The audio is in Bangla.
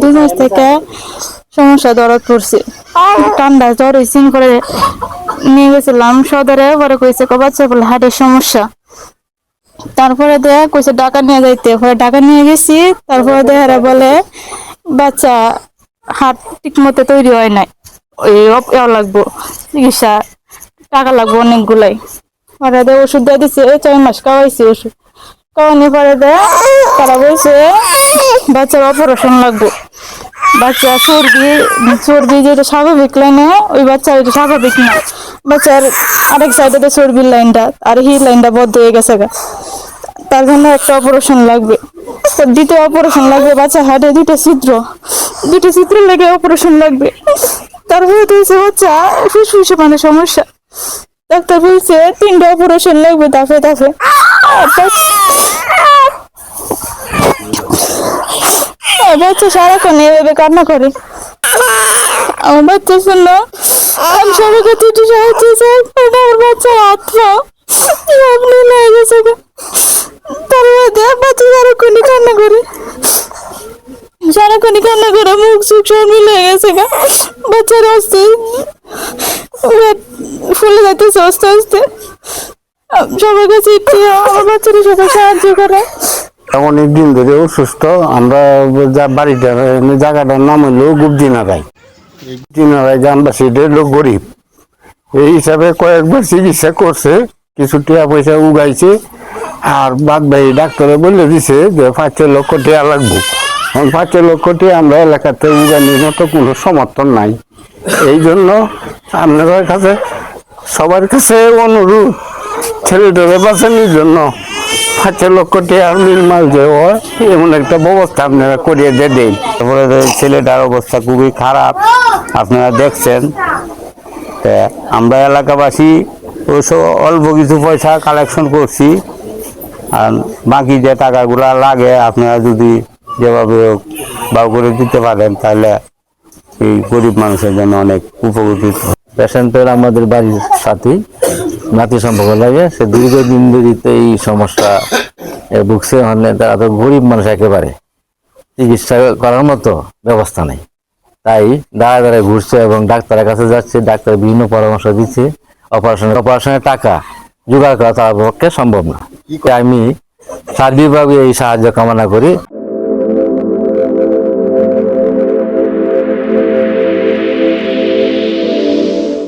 2 মাস থেকে সমস্যা ধরা পড়ছে। ঠান্ডা জ্বর হয়েছে করে নিয়ে গেছিলাম সদরে, পরে কইছে বাচ্চা বলে হার্টের সমস্যা। তারপরে দেয়া কইছে ঢাকা নিয়ে যাইতে, পরে ঢাকা নিয়ে গেছি। তারপরে দেহারা বলে বাচ্চা হার্ট ঠিক মতো তৈরি হয় নাই, ওই লাগবো চিকিৎসা, টাকা লাগবো অনেকগুলাই। পরে দেয় ওষুধ দিয়ে দিচ্ছে, 4 মাস খাওয়াইছি ওষুধ। খাওয়ানোর পরে দেয় তারা বলছে বাচ্চার অপারেশন লাগবো। বাচ্চা চর্বি যেটা স্বাভাবিক লাইনে, ওই বাচ্চা ওইটা স্বাভাবিক না। বাচ্চার আরেক সাইডে চর্বির লাইনটা আর এই লাইনটা বদ্ধ হয়ে গেছে, তার জন্য একটা অপারেশন লাগবে। দ্বিতীয় অপারেশন লাগবে, বাচ্চা হার্টে 2টা ছিদ্র লেগে অপারেশন লাগবে। তারপরে বলছে বাচ্চা ফুসফুসে মানে সমস্যা, ডাক্তার বলছে 3টা অপারেশন লাগবে তাফে তাফে। বাচ্চা সারাক্ষণ এভাবে কান্না করে। আমার বাচ্চা শুনলো আমি সবাইকে 2টি সাহায্য চাই, আমার বাচ্চার আত্মা আপনি নিয়ে গেছে। তারপরে বাচ্চা সারাক্ষণই কান্না করে, মুখ চোখ সব মিলে গেছে। বাচ্চার আসতে ফুলে যাইতেছে আস্তে আস্তে। সবার কাছে আমার বাচ্চারা সবাই সাহায্য করে। অনেকদিন ধরে অসুস্থ। আমরা জায়গাটার নাম হইল গুবদিনারায়। গ্রামবাসীদের লোক গরিব, এই হিসাবে কয়েকবার চিকিৎসা করছে, কিছু টাকা পয়সা উগাইছে। আর বাদ বাকি ডাক্তারে বলে দিছে যে 5-6 লক্ষ টাকা লাগবো। 5-6 লক্ষ টাকা আমরা এলাকাতে উগানির মতো কোনো সমর্থন নাই। এই জন্য আপনাদের কাছে সবার কাছে অনুরোধ, ছেলেটারে বাঁচানোর জন্য 5-6 লক্ষ টাকার মিলমাল যে হয় এমন একটা ব্যবস্থা আপনারা করিয়ে দেন। তারপরে ছেলেটার অবস্থা খুবই খারাপ, আপনারা দেখছেন। আমরা এলাকাবাসী ওসব অল্প কিছু পয়সা কালেকশন করছি, আর বাকি যে টাকাগুলা লাগে আপনারা যদি যেভাবে বাউ করে দিতে পারেন তাহলে এই গরিব মানুষের জন্য অনেক উপকৃত। পেশেন্টের আমাদের বাড়ির সাথে নাতি সম্পর্ক লাগে, সে দীর্ঘদিন ধরে এই সমস্যা ভুগছে। তারা তো গরিব মানুষ, একেবারে চিকিৎসা করার মতো ব্যবস্থা নেই, তাই দাঁড়ায় দাঁড়ায় ঘুরছে এবং ডাক্তারের কাছে যাচ্ছে। ডাক্তার বিভিন্ন পরামর্শ দিচ্ছে। অপারেশনের টাকা জোগাড় করা তার পক্ষে সম্ভব না। আমি সার্বিকভাবে এই সাহায্য কামনা করি।